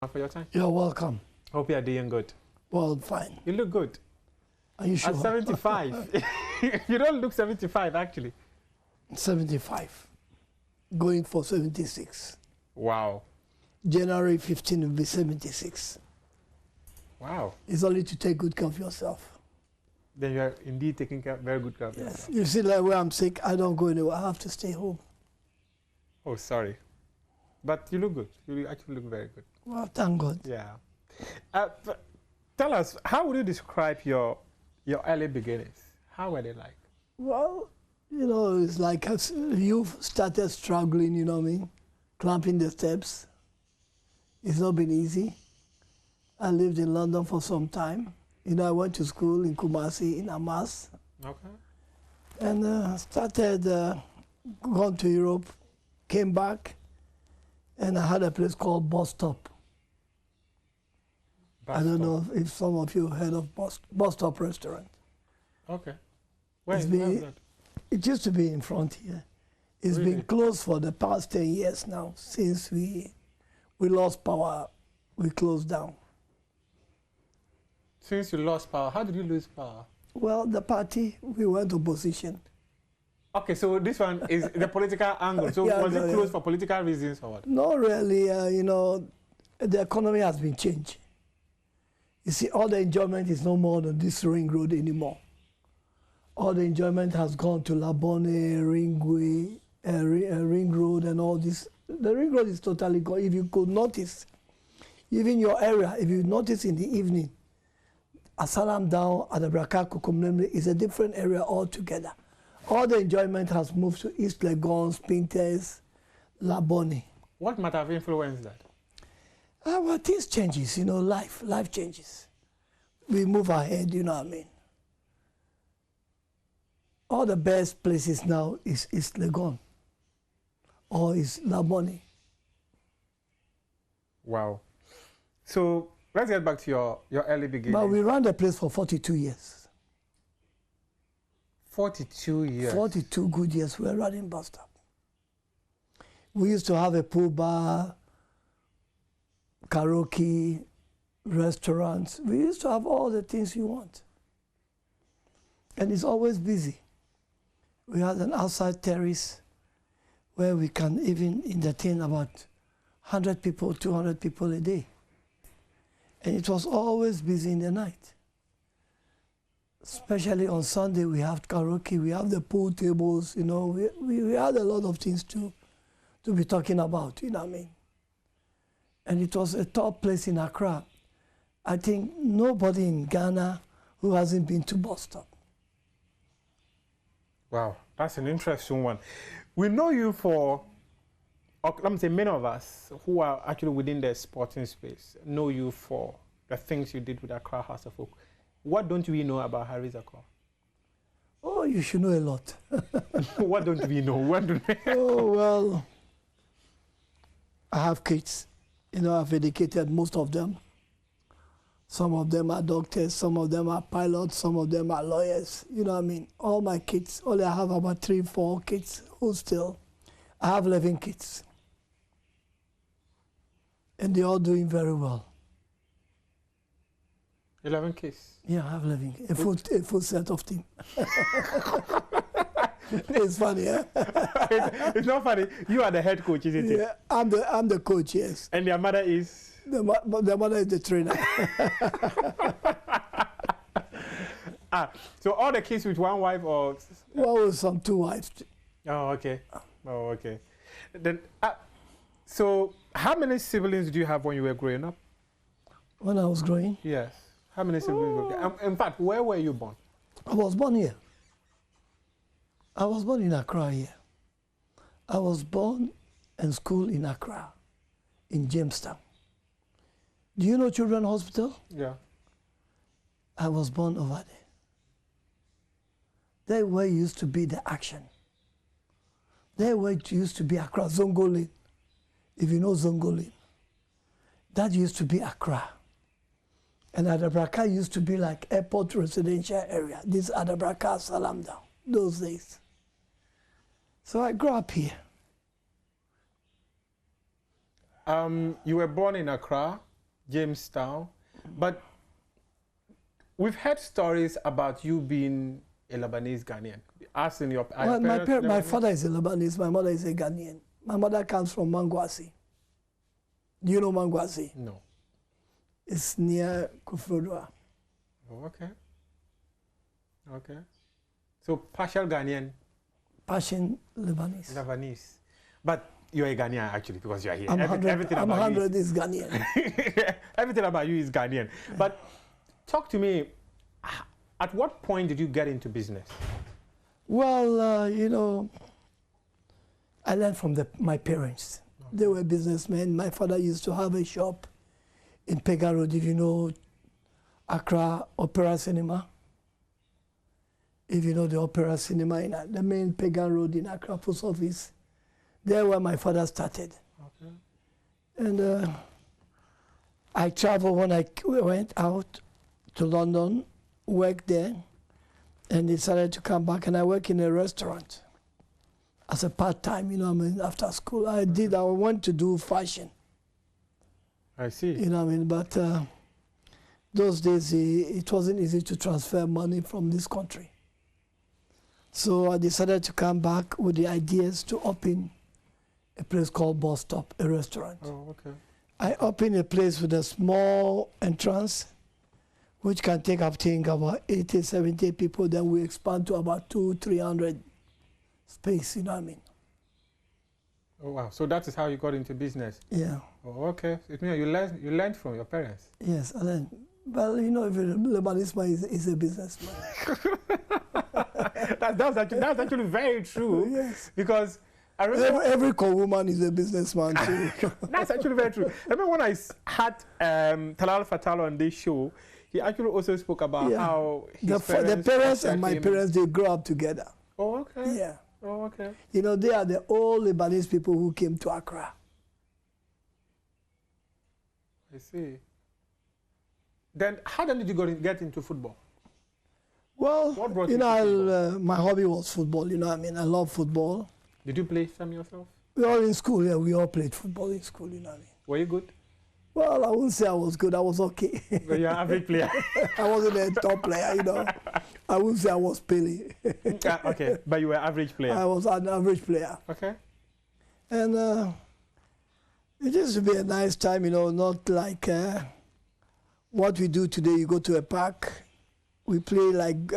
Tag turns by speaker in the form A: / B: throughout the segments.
A: For your time.
B: You're welcome.
A: Hope you are doing good.
B: Well, fine.
A: You look good.
B: Are you sure?
A: At 75. You don't look 75, actually.
B: 75. Going for 76.
A: Wow.
B: January 15 will be 76.
A: Wow.
B: It's only to take good care of yourself.
A: Then you are indeed taking very good care of yourself.
B: You see, like when I'm sick, I don't go anywhere. I have to stay home.
A: Oh, sorry. But you look good. You actually look very good.
B: Well, thank God.
A: Yeah. Tell us, how would you describe your early beginnings? How were they like?
B: Well, you know, it's like you started struggling, you know what I mean? Climbing the steps. It's not been easy. I lived in London for some time. You know, I went to school in Kumasi, in Amas.
A: Okay.
B: And started going to Europe, came back, and I had a place called Bus Stop. I don't know if some of you heard of Bus Stop restaurant.
A: Okay. Where is that?
B: It used to be in front here. It's
A: Really?
B: been closed for the past 10 years now. Since we lost power, we closed down.
A: Since you lost power, how did you lose power?
B: Well, the party, we went opposition.
A: Okay, so this one is the political angle. So
B: Yeah,
A: was it closed for political reasons or what?
B: Not really. You know, the economy has been changed. You see, all the enjoyment is no more on this ring road anymore. All the enjoyment has gone to Labone, Ringway, Ring Road, and all this. The Ring Road is totally gone. If you could notice, even your area, if you notice in the evening, Asalam down at the Braka Kukumnemle is a different area altogether. All the enjoyment has moved to East Legon, Spintex, Labone.
A: What might have influenced that?
B: Well, things changes, you know, life changes. We move ahead, you know what I mean? All the best places now is East Legon or is Labone.
A: Wow. So let's get back to your early beginnings.
B: But we ran the place for 42 years.
A: 42 years.
B: 42 good years we were running Bus Stop. We used to have a pool bar, karaoke, restaurants. We used to have all the things you want. And it's always busy. We had an outside terrace where we can even entertain about 100 people, 200 people a day. And it was always busy in the night. Especially on Sunday, we have karaoke, we have the pool tables, you know, we had a lot of things to be talking about, you know what I mean? And it was a top place in Accra. I think nobody in Ghana who hasn't been to Bus Stop.
A: Wow, that's an interesting one. We know you for, or let me say many of us who are actually within the sporting space know you for the things you did with Accra House of Oak. What don't we know about Harry Zakkour?
B: Oh, you should know a lot.
A: What don't we know? What do we
B: Oh, well, I have kids. You know, I've educated most of them. Some of them are doctors, some of them are pilots, some of them are lawyers. You know what I mean? All my kids, only I have about 3, 4 kids who still, I have 11 kids. And they're all doing very well.
A: 11 kids?
B: Yeah, I have 11 kids. A full set of team. It's funny, eh?
A: It's not funny. You are the head coach, isn't it?
B: Yeah, I'm the coach, yes.
A: And your mother is?
B: The mother is the trainer.
A: So all the kids with one wife or?
B: Well, with some 2 wives.
A: Oh, okay. Oh, okay. Then, so how many siblings do you have when you were growing up?
B: When I was growing?
A: Yes. How many siblings? In fact, where were you born?
B: I was born here. I was born in Accra here. I was born and schooled in Accra, in Jamestown. Do you know Children's Hospital?
A: Yeah.
B: I was born over there. There where used to be the action. There where it used to be Accra, Zongo Lane. If you know Zongo Lane. That used to be Accra. And Adabraka used to be like airport residential area. This Adabraka Salam down, those days. So I grew up here.
A: You were born in Accra, Jamestown. But we've heard stories about you being a Lebanese Ghanaian. As in your
B: Well, my father is a Lebanese, my mother is a Ghanaian. My mother comes from Mangwasi. Do you know Mangwasi?
A: No.
B: It's near Kufrodwa.
A: Oh, okay. Okay. So partial Ghanaian.
B: Partial Lebanese.
A: Lebanese. But you're a Ghanaian actually because you're here.
B: I'm 100 is Ghanaian.
A: Everything about you is Ghanaian. Yeah. But talk to me, at what point did you get into business? Well,
B: you know, I learned from my parents. Okay. They were businessmen. My father used to have a shop in Pega Road, if you know Ankrah Opera Cinema. If you know the Opera Cinema, in the main Pega Road in Ankrah Post Office. There where my father started. Okay. And I traveled when I went out to London, worked there, and decided to come back, and I work in a restaurant as a part-time, you know what I mean, after school. I went to do fashion.
A: I see.
B: You know what I mean, but those days it wasn't easy to transfer money from this country. So I decided to come back with the ideas to open a place called Bus Stop, a restaurant.
A: Oh, okay.
B: I opened a place with a small entrance, which can take, I think, about 80, 70 people. Then we expand to about 200-300 space, you know what I mean?
A: Oh, wow. So that is how you got into business?
B: Yeah.
A: Oh, okay. It means you learned from your parents?
B: Yes, I learned. Well, you know, if a Lebanese man is a businessman.
A: That's actually very true.
B: Yes.
A: Because I remember
B: every woman is a businessman too.
A: That's actually very true. I remember when I had Talal Fatal on this show, he actually also spoke about how
B: the parents and my parents, they grew up together.
A: Oh, okay.
B: Yeah.
A: Oh, okay.
B: You know, they are the old Lebanese people who came to Ankrah.
A: I see. Then how did you get into football?
B: Well, you know, my hobby was football, you know what I mean? I love football.
A: Did you play some yourself?
B: We all in school, yeah, we all played football in school, you know what I mean?
A: Were you good?
B: Well, I wouldn't say I was good, I was okay.
A: But you're an average player.
B: I wasn't a top player, you know. I wouldn't say I was Pele.
A: Okay, but you were an average player.
B: I was an average player.
A: Okay.
B: And it used to be a nice time, you know, not like what we do today. You go to a park, we play like,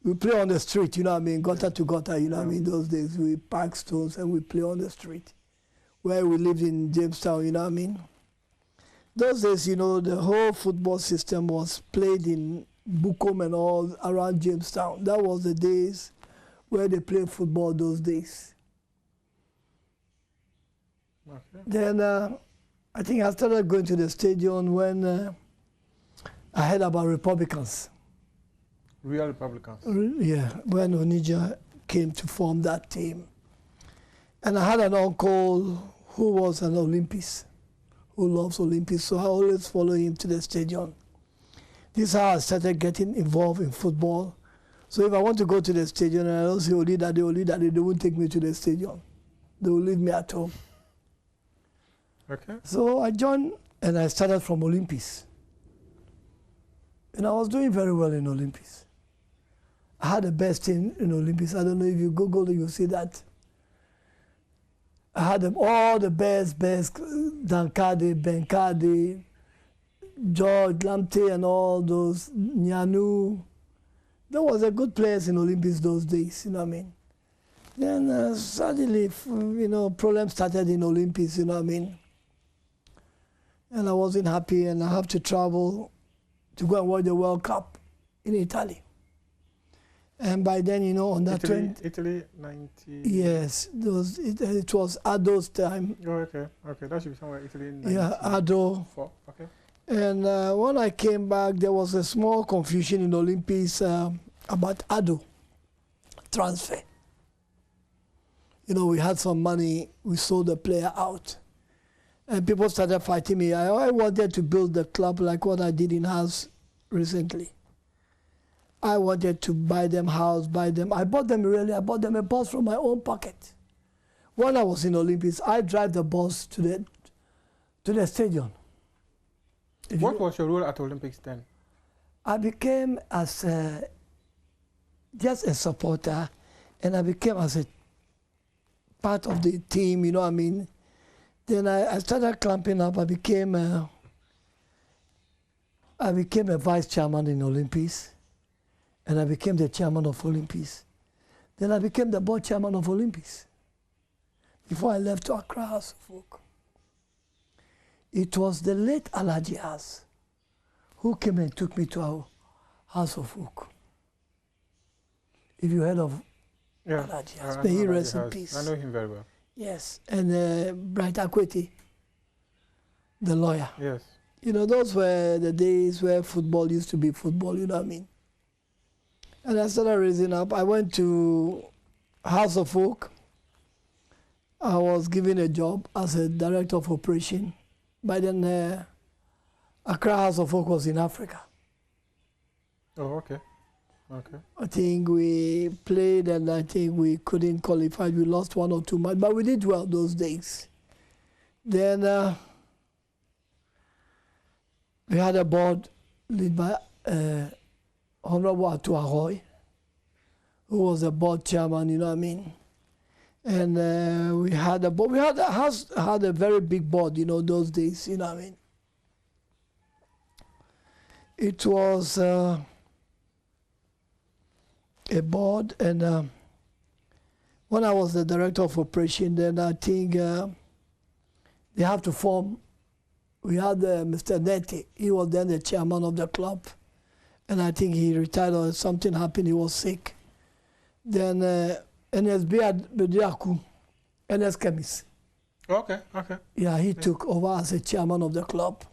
B: we play on the street, you know what I mean, gutter to gutter, you know what I mean. Those days we pack stones and we play on the street. Where we lived in Jamestown, you know what I mean. Those days, you know, the whole football system was played in Bukom and all around Jamestown. That was the days where they played football those days. Okay. Then I think I started going to the stadium when I heard about Republicans.
A: Real Republicans?
B: Yeah, when Onija came to form that team. And I had an uncle who was an Olympist, who loves Olympics, so I always follow him to the stadium. This is how I started getting involved in football. So if I want to go to the stadium and I don't see Olida, they won't take me to the stadium. They will leave me at home.
A: Okay.
B: So I joined and I started from Olympics. And I was doing very well in Olympics. I had the best team in Olympics. I don't know if you Google it, you'll see that. I had them all the best, Dankade, Benkade, George, Lamte, and all those, Nyanu. There was a good players in Olympics those days, you know what I mean? Then suddenly, you know, problems started in Olympics, you know what I mean? And I wasn't happy, and I have to travel to go and watch the World Cup in Italy. And by then, you know, on that
A: Italy 90.
B: Yes, it was Ado's time.
A: Oh, okay, okay, that should be somewhere Italy 90.
B: Yeah, Ado.
A: Okay.
B: And when I came back, there was a small confusion in the Olympics about Ado transfer. You know, we had some money, we sold the player out. And people started fighting me. I wanted to build the club like what I did in house recently. I wanted to buy them house, I bought them a bus from my own pocket. When I was in Olympics, I drive the bus to the stadium.
A: What was your role at Olympics then?
B: I became as just a supporter, and I became as a part of the team, you know what I mean? Then I started clamping up. I became a vice chairman in Olympics, and I became the chairman of Olympics. Then I became the board chairman of Olympics before I left to Accra House of Folk. It was the late Alhaji who came and took me to our House of Folk. If you heard of Alhaji, may he rest in peace.
A: I know him very well.
B: Yes, and Bright Akweti, the lawyer.
A: Yes.
B: You know, those were the days where football used to be football, you know what I mean? And I started raising up. I went to House of Folk. I was given a job as a director of operation. By then, Accra House of Folk was in Africa.
A: Oh, okay. Okay.
B: I think we played and I think we couldn't qualify. We lost 1 or 2 matches, but we did well those days. Then we had a board led by Honorable Atuahoy, who was a board chairman, you know what I mean? And we had a board. We had a very big board, you know, those days, you know what I mean? It was a board, and when I was the director of operation, then I think they have to form. We had Mr. Nete. He was then the chairman of the club, and I think he retired or something happened. He was sick. Then NSB had Bediaku, NS Chemis.
A: Okay. Okay.
B: Yeah, he took over as a chairman of the club,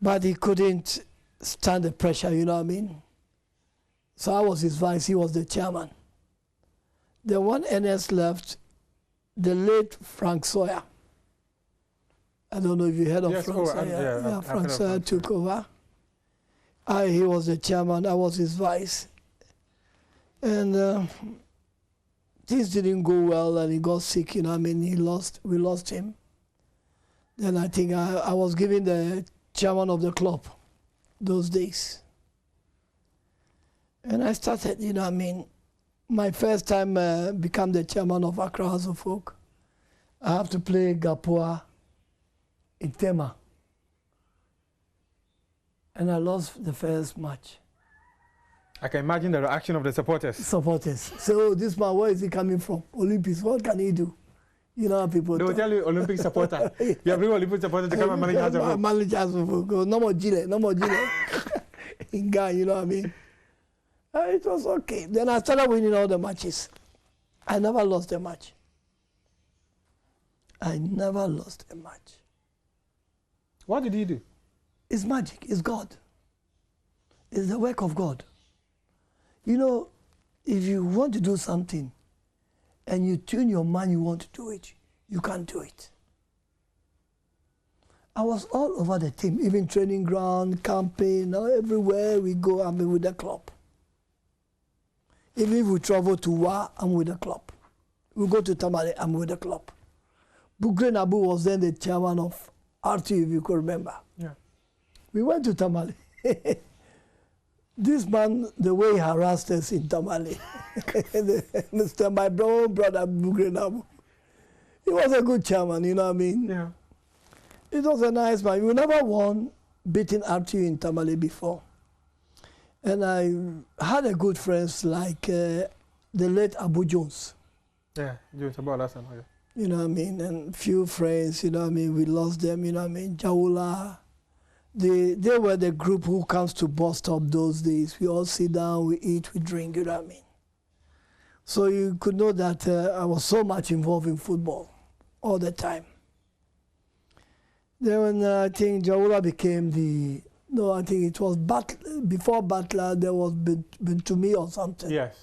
B: but he couldn't stand the pressure. You know what I mean? So I was his vice, he was the chairman. Then when NS left, the late Frank Sawyer, I don't know if you heard of Frank Sawyer. Yeah, Frank Sawyer took over. He was the chairman, I was his vice. And things didn't go well and he got sick, you know what I mean? We lost him. Then I think I was given the chairman of the club those days. And I started, you know what I mean, my first time become the chairman of Accra House of Folk. I have to play Gapua in Tema. And I lost the first match.
A: I can imagine the reaction of the supporters.
B: So this man, where is he coming from? Olympics, what can he do? You know how people
A: They will tell you Olympic supporter. You have been Olympic supporter to come and manage House of Folk.
B: Manage House of Folk. No more Gile. In Ghana, you know what I mean? It was okay. Then I started winning all the matches. I never lost a match.
A: What did he do?
B: It's magic. It's God. It's the work of God. You know, if you want to do something and you tune your mind, you want to do it, you can't do it. I was all over the team, even training ground, camping, everywhere we go, I'm with the club. Even if we travel to Wa, I'm with the club. We go to Tamale, I'm with the club. Bugre Nabu was then the chairman of RT, if you could remember.
A: Yeah.
B: We went to Tamale. This man, the way he harassed us in Tamale, my brother Bugre Nabu, he was a good chairman, you know what I mean?
A: Yeah.
B: It was a nice man. We never won beating RT in Tamale before. And I had a good friends like the late Abu Jones.
A: Yeah, Jones about last time.
B: You know what I mean? And few friends, you know what I mean? We lost them, you know what I mean? Jaula. They were the group who comes to bus stop those days. We all sit down, we eat, we drink, you know what I mean? So you could know that I was so much involved in football all the time. Then when I think Jaula became I think it was before Butler, there was Bentumi or something.
A: Yes.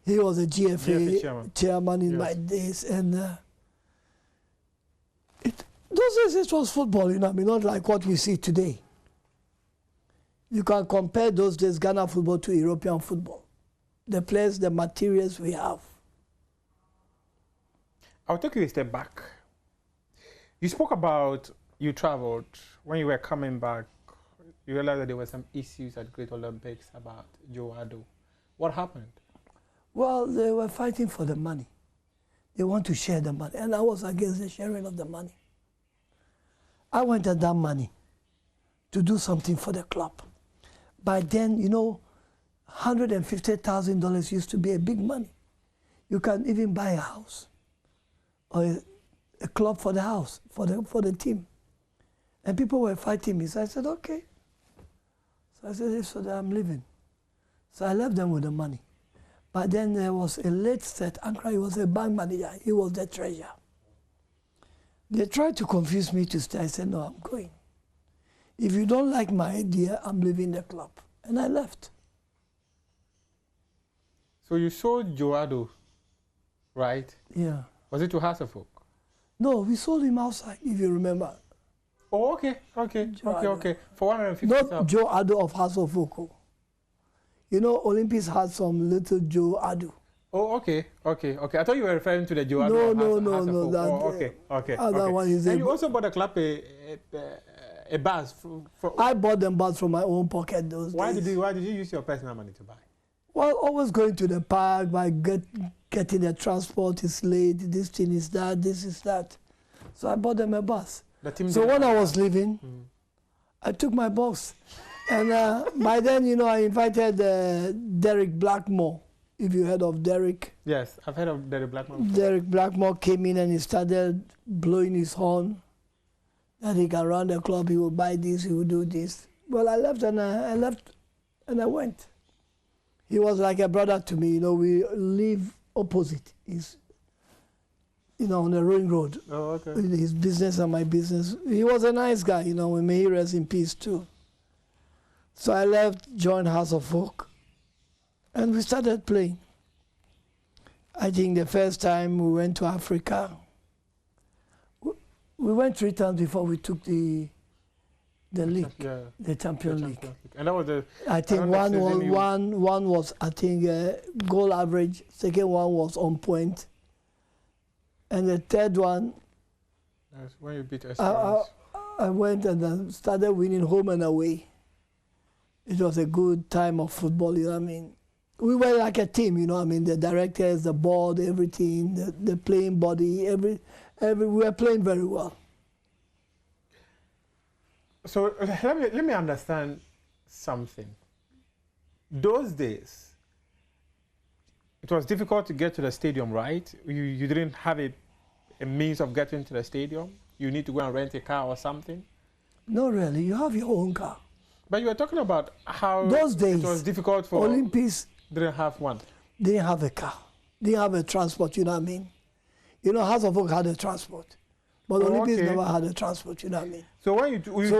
B: He was a GFA chairman in my days. And those days it was football, you know what I mean? Not like what we see today. You can compare those days Ghana football to European football. The players, the materials we have.
A: I'll take you a step back. You spoke about you traveled. When you were coming back, you realized that there were some issues at Great Olympics about Dodoo. What happened?
B: Well, they were fighting for the money. They want to share the money, and I was against the sharing of the money. I wanted that money to do something for the club. By then, you know, $150,000 used to be a big money. You can even buy a house or a club for the house, for the team. And people were fighting me, so I said, okay. So I said, so I'm leaving. So I left them with the money. But then there was a late set. Ankrah, he was a bank manager. He was the treasurer. They tried to confuse me to stay. I said, no, I'm going. If you don't like my idea, I'm leaving the club. And I left.
A: So you sold Dodoo, right?
B: Yeah.
A: Was it to Hasselhoff?
B: No, we sold him outside, if you remember.
A: Oh, okay. For 150,000.
B: Not Dodoo of Hasselhoff. You know, Olympics had some little Dodoo.
A: Oh, okay. I thought you were referring to the Dodoo.
B: No. That,
A: okay.
B: Other one is
A: and you also bought a club a bus.
B: I bought them bus from my own pocket those days.
A: Why did you use your personal money to buy?
B: Well, always going to the park, by getting the transport is late, this thing is that, this is that. So I bought them a bus. So when I was leaving, I took my box. And by then, you know, I invited Derek Blackmore, if you heard of Derek.
A: Yes, I've heard of Derek Blackmore.
B: Derek Blackmore came in and he started blowing his horn that he can run the club, he will buy this, he will do this. Well, I left and I went. He was like a brother to me, you know, we live opposite. He's, you know, on the Ring Road.
A: Oh, okay.
B: His business and my business. He was a nice guy, you know, may he rest in peace too. So I left, joined House of Folk, and we started playing. I think the first time we went to Africa, we went 3 times before we took the league, the Champions League.
A: And that was the.
B: I think one was I think goal average. Second one was on point, and the third one.
A: That's when you beat Esperance.
B: I went and then started winning home and away. It was a good time of football, you know what I mean? We were like a team, you know what I mean? The directors, the board, everything, the playing body, we were playing very well.
A: So let me understand something. Those days, it was difficult to get to the stadium, right? You didn't have a means of getting to the stadium? You need to go and rent a car or something?
B: No, really. You have your own car.
A: But you were talking about how
B: those days,
A: it was difficult for
B: Olympics.
A: Didn't have one.
B: Didn't have a car. Didn't have a transport, you know what I mean? You know, House of Folk had a transport. But Olympics never had a transport, you know what I mean?
A: So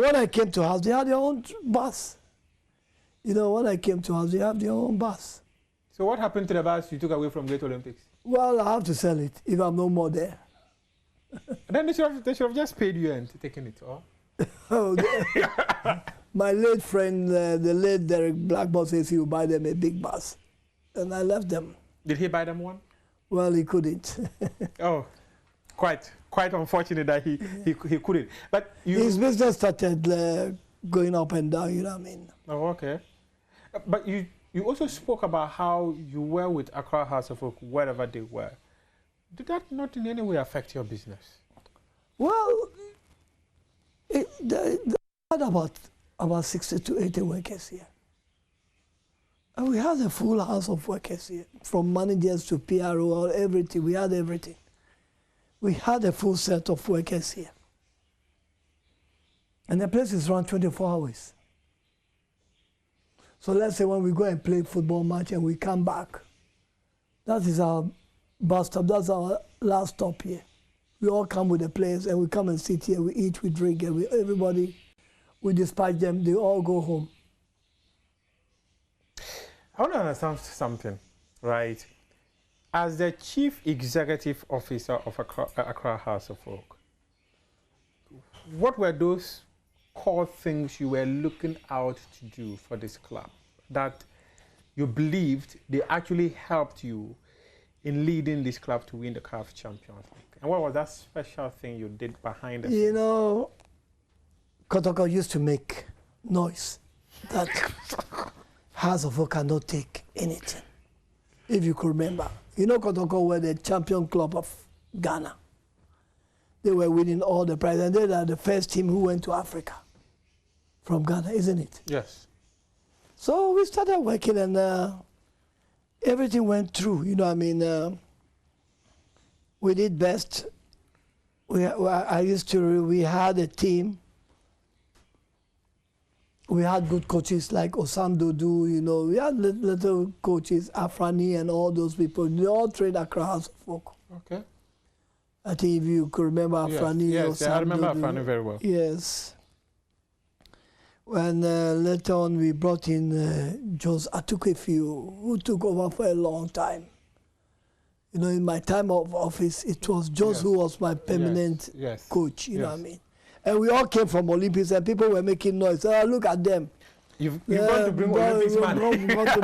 A: when
B: I came to House, they had their own bus. You know, when I came to House, they have their own bus.
A: So what happened to the bus you took away from Great Olympics?
B: Well, I have to sell it if I'm no more there.
A: Then they should have just paid you and taken it, or?
B: My late friend, the late Derek Blackmore, says he will buy them a big bus. And I left them.
A: Did he buy them one?
B: Well, he couldn't.
A: Oh, quite unfortunate that he couldn't. But
B: his business started going up and down, you know what I mean?
A: Oh, okay. But you also spoke about how you were with Accra House of Folk, wherever they were. Did that not in any way affect your business?
B: Well, they had about 60 to 80 workers here. And we had a full house of workers here, from managers to PRO, everything. We had everything. We had a full set of workers here. And the place is run 24 hours. So let's say when we go and play football match and we come back, that is our bus stop, that's our last stop here. We all come with the players and we come and sit here, we eat, we drink, and everybody, we dispatch them, they all go home.
A: I want to understand something, right? As the Chief Executive Officer of Accra House of Folk, what were those core things you were looking out to do for this club that you believed they actually helped you in leading this club to win the CAF Champions League? And what was that special thing you did behind the scenes?
B: You know, Kotoko used to make noise that House of Oak cannot take anything. If you could remember. You know Kotoko were the champion club of Ghana. They were winning all the prizes, and they are the first team who went to Africa from Ghana, isn't it?
A: Yes.
B: So we started working, and everything went through. You know, I mean, we did best. We had a team. We had good coaches like Osam Dodoo, you know. We had little coaches, Afrani and all those people. They all trained Accra House of Folk.
A: Okay.
B: I think if you could remember Afrani.
A: Yes, I remember Afrani very well.
B: Yes. When later on we brought in Jos Atukwefiu, who took over for a long time. You know, in my time of office, it was Jos who was my permanent coach, you know what I mean? And we all came from Olympics, and people were making noise. Oh, look at them.
A: You've got to bring Olympics man.
B: We've got to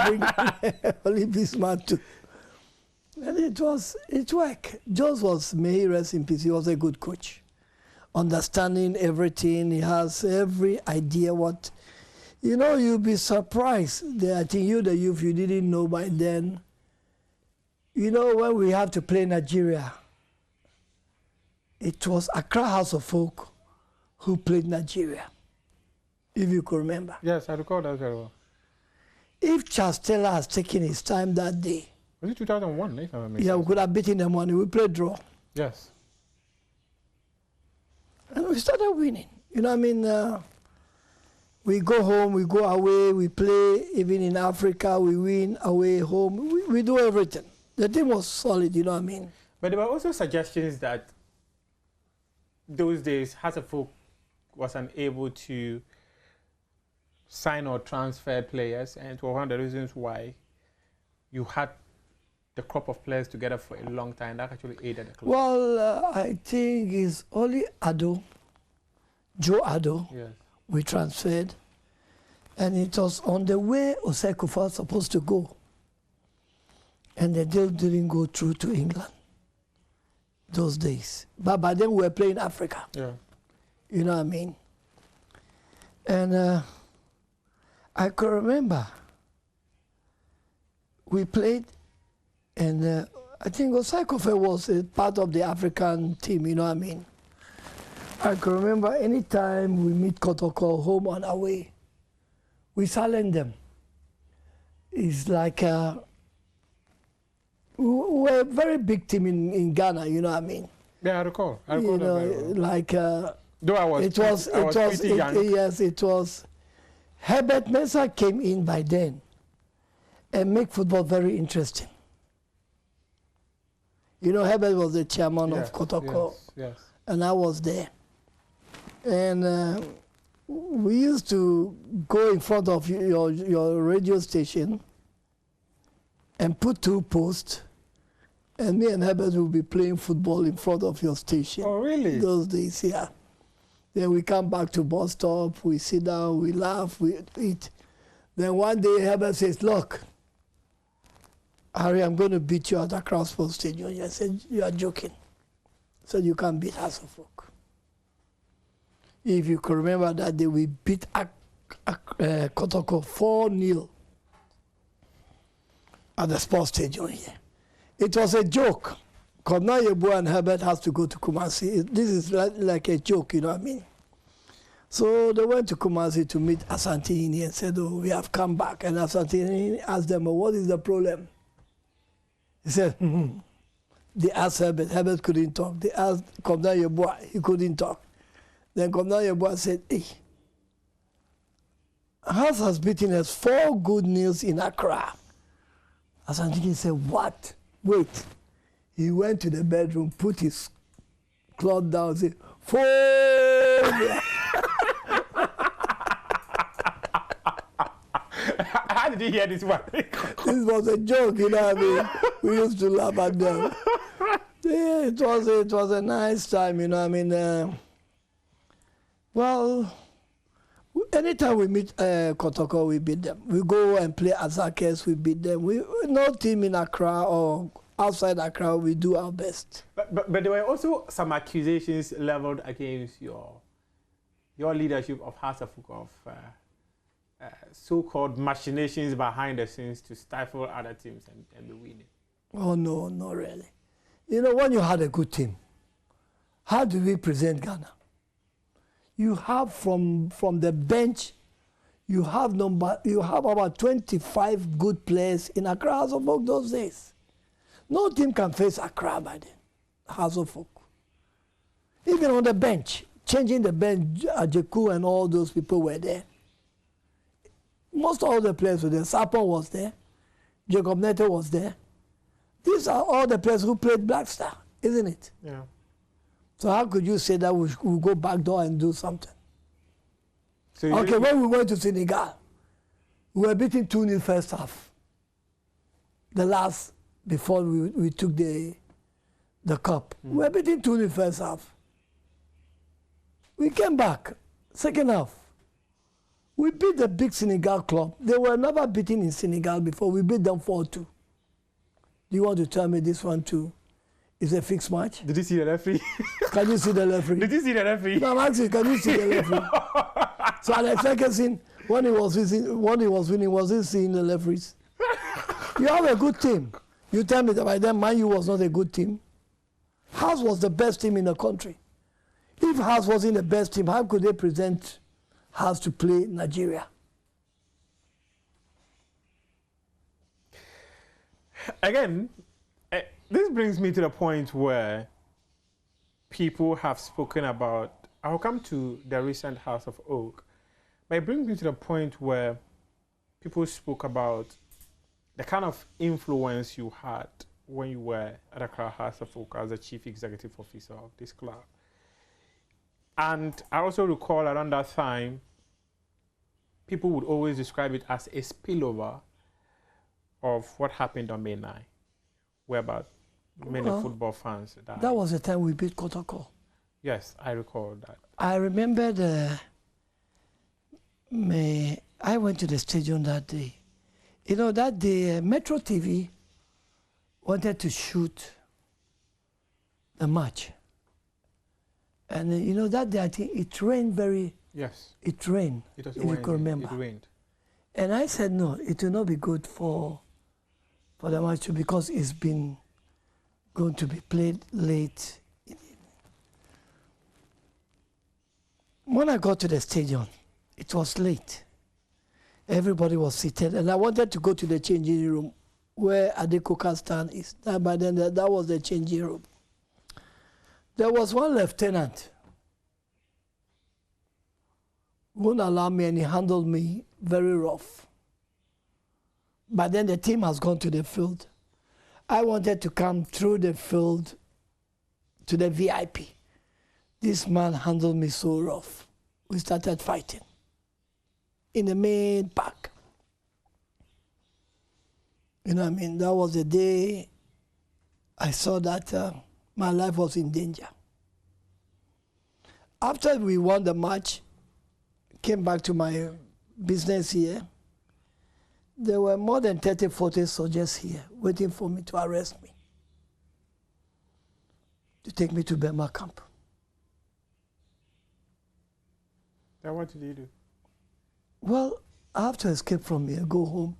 B: bring Olympics man too. And it worked. Jos was, may he rest in peace, he was a good coach. Understanding everything, he has every idea what, you know, you'll be surprised. I think you, the youth, you didn't know by then. You know, when we had to play Nigeria, it was Accra House of Folk who played Nigeria, if you could remember.
A: Yes, I recall that very well.
B: If Charles Taylor has taken his time that day.
A: Was it 2001, if I remember?
B: Yeah, we could have beaten them one. We played draw.
A: Yes.
B: And we started winning. You know what I mean? We go home, we go away, we play, even in Africa, we win, away, home. We do everything. The team was solid, you know what I mean?
A: But there were also suggestions that those days, House of Folk was unable to sign or transfer players, and it was one of the reasons why you had the crop of players together for a long time. That actually aided the club.
B: Well, I think it's only Ado, Joe Ado, we transferred, and it was on the way Oseko was supposed to go, and the deal didn't go through to England those days. But by then we were playing Africa.
A: Yeah.
B: You know what I mean? And I can remember we played, and I think Osako was a part of the African team, you know what I mean? I can remember any time we meet Kotoko, home and away, we silence them. It's like we're a very big team in Ghana, you know what I mean?
A: Yeah, I recall. I recall that very well.
B: Like
A: though I was pretty young.
B: Yes, it was. Herbert Mensah came in by then and make football very interesting. You know, Herbert was the chairman of Kotoko, and I was there. And we used to go in front of your radio station and put 2 posts, and me and Herbert will be playing football in front of your station.
A: Oh, really?
B: Those days, yeah. Then we come back to bus stop, we sit down, we laugh, we eat. Then one day Herbert says, look, Harry, I'm going to beat you at Accra Sports Stadium. I said, you are joking. I said, you can't beat House of Folk. If you can remember that day, we beat Kotoko 4-0 at the sports stadium here. It was a joke. Now Yeboah and Herbert has to go to Kumasi. This is like a joke, you know what I mean? So they went to Kumasi to meet Asantini and said, oh, we have come back. And Asantini asked them, well, what is the problem? He said, They asked Herbert. Herbert couldn't talk. They asked Commander Yeboah. He couldn't talk. Then Commander Yeboah said, hey, House has beaten us 4 good nils in Accra. Asantini said, what? Wait. He went to the bedroom, put his cloth down, and said, 4!
A: How did he hear this one?
B: This was a joke, you know what I mean? We used to laugh at them. Yeah, it was a nice time, you know what I mean? Well, anytime we meet Kotoko, we beat them. We go and play Azakes, we beat them. No team in Accra or outside Accra, we do our best.
A: But there were also some accusations leveled against your your leadership of House of Folk of so-called machinations behind the scenes to stifle other teams and be winning?
B: Oh, no, not really. You know, when you had a good team, how do we present Ghana? You have from the bench, you have about 25 good players in Accra House of Folk those days. No team can face Accra by then, House of Folk. Even on the bench, changing the bench, Zakkour and all those people were there. Most all the players were there. Sapon was there. Jacob Neto was there. These are all the players who played Black Star, isn't it?
A: Yeah.
B: So how could you say that we'll go back door and do something?
A: So
B: okay, when we went to Senegal, we were beating 2-0 first half. The last, before we took the cup. We were beating 2-0 first half. We came back, second half. We beat the big Senegal club. They were never beaten in Senegal before. We beat them 4-2. Do you want to tell me this one too is a fixed match?
A: Did you see the referee?
B: Can you see the referee?
A: Did you see the referee?
B: No, I'm asking, can you see the referee? So Alex Ferguson, when he was winning, was he seeing the referees? You have a good team. You tell me that by then Man U was not a good team. House was the best team in the country. If House wasn't the best team, how could they present House to play Nigeria?
A: Again, this brings me to the point where people have spoken about, I'll come to the recent House of Oak, but it brings me to the point where people spoke about the kind of influence you had when you were at Accra House of Oak as the chief executive officer of this club. And I also recall around that time, people would always describe it as a spillover of what happened on May 9, where about many football fans died.
B: That was the time we beat Kotoko.
A: Yes, I recall that.
B: I remember I went to the stadium that day. You know, that day, Metro TV wanted to shoot the match. And you know, that day, I think it rained very...
A: Yes.
B: It rained,
A: It was
B: if you can remember.
A: It rained.
B: And I said, no, it will not be good for the match because it's been going to be played late in the evening. When I got to the stadium, it was late. Everybody was seated, and I wanted to go to the changing room where Adekoka stand is. But then that was the changing room. There was one lieutenant who wouldn't allow me, and he handled me very rough. But then the team has gone to the field. I wanted to come through the field to the VIP. This man handled me so rough. We started fighting in the main park. You know what I mean? That was the day I saw that my life was in danger. After we won the match, came back to my business here, there were more than 30, 40 soldiers here waiting for me to arrest me, to take me to Burma camp.
A: Then what did you do?
B: Well, I have to escape from here, go home.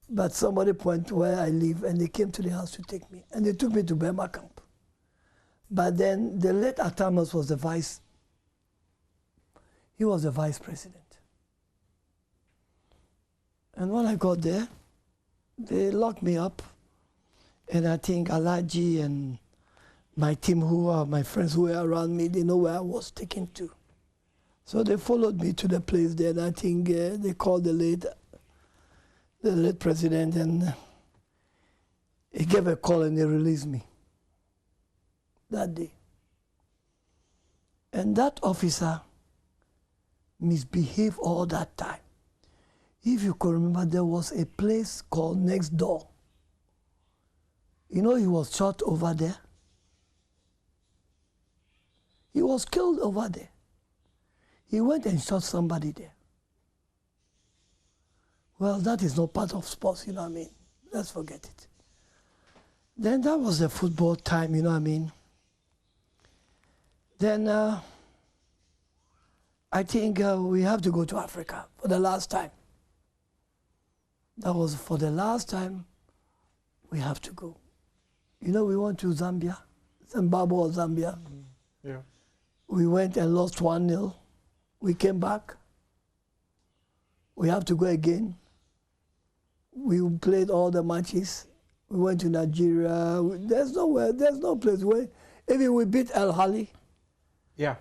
B: But somebody pointed where I live, and they came to the house to take me. And they took me to Burma camp. But then the late Atamas was the vice. He was the vice president. And when I got there, they locked me up. And I think Alhaji and my team, who are my friends who were around me, they know where I was taken to. So they followed me to the place there, and I think they called the late president, and he gave a call and they released me that day. And that officer misbehaved all that time. If you could remember, there was a place called Next Door. You know, he was shot over there. He was killed over there. He went and shot somebody there. Well, that is not part of sports, you know what I mean? Let's forget it. Then that was the football time, you know what I mean? Then I think we have to go to Africa for the last time. That was for the last time we have to go. You know, we went to Zambia, Zimbabwe or Zambia.
A: Yeah.
B: We went and lost 1-0. We came back. We have to go again. We played all the matches. We went to Nigeria. There's no place where, even we beat Alhaji.
A: Yeah,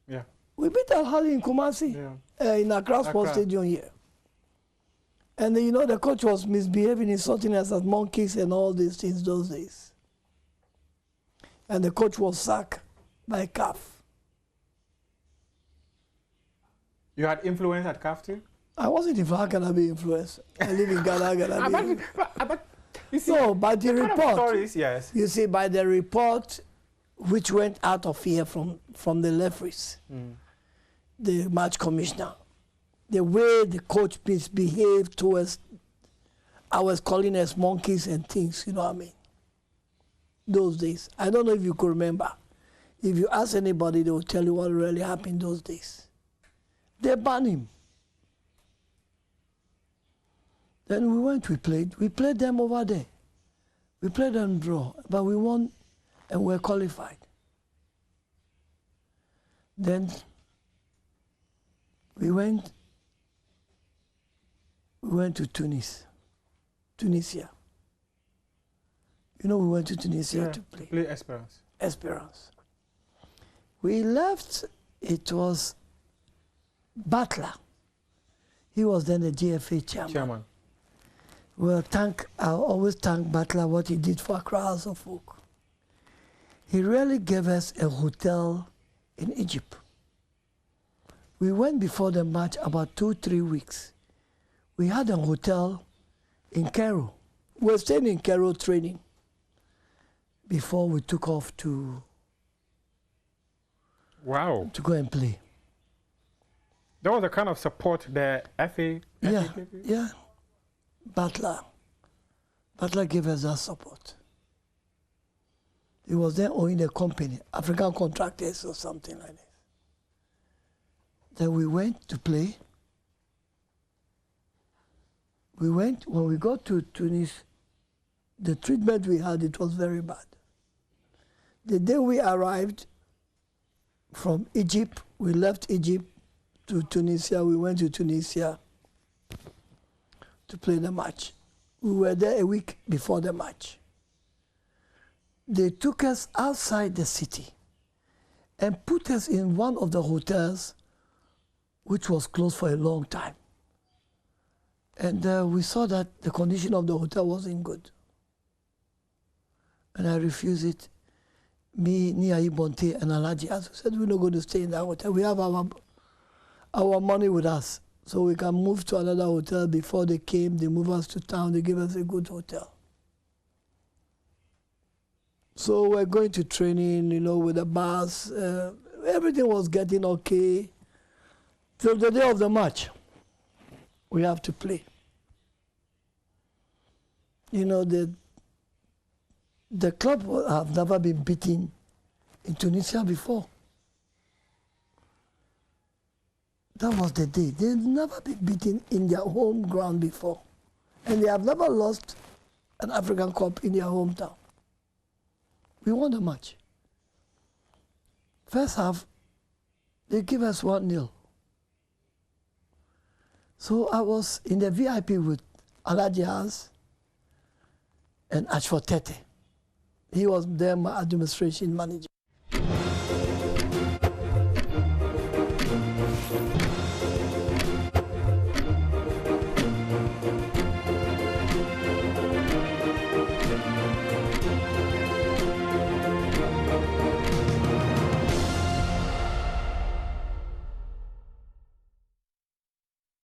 A: yeah.
B: We beat Alhaji in Kumasi, in Ankrah Sports Stadium here. And you know, the coach was misbehaving, insulting us as monkeys and all these things those days. And the coach was sacked by CAF.
A: You had influence at CAF too?
B: I wasn't influenced. How can I be influenced? I live in Ghana.
A: You see,
B: no, by the report.
A: Stories, yes.
B: You see, by the report which went out of here from the referees, the match commissioner, the way the coach misbehaved towards, I was calling us monkeys and things, you know what I mean? Those days. I don't know if you could remember. If you ask anybody, they will tell you what really happened those days. They banned him. Then we went, we played them over there. We played them draw, but we won and we're qualified. Then we went to Tunisia. You know, we went to Tunisia to play.
A: Play Esperance.
B: Esperance. We left, it was Butler. He was then the GFA chairman. Well, I always thank Butler what he did for Accra House of Folk. He really gave us a hotel in Egypt. We went before the match about 2-3 weeks. We had a hotel in Cairo. We were staying in Cairo training before we took off to go and play.
A: That was the kind of support the FA gave you?
B: Yeah. Butler gave us that support. He was then owning a company, African Contractors or something like this. Then we went to play. When we got to Tunis, the treatment we had, it was very bad. The day we arrived from Egypt, we left Egypt to Tunisia, we went to Tunisia to play the match. We were there a week before the match. They took us outside the city and put us in one of the hotels which was closed for a long time. And we saw that the condition of the hotel wasn't good. And I refused it. Me, Nia Bonte, and Alhaji said, we're not going to stay in that hotel. We have our money with us, so we can move to another hotel. Before they came, they moved us to town, they gave us a good hotel. So we're going to training, you know, with the bus. Everything was getting okay. Till the day of the match, we have to play. You know, the club have never been beaten in Tunisia before. That was the day. They've never been beaten in their home ground before. And they have never lost an African Cup in their hometown. We won the match. First half, they give us 1-0. So I was in the VIP with Alhaji House and Ashford Tete. He was there, my administration manager.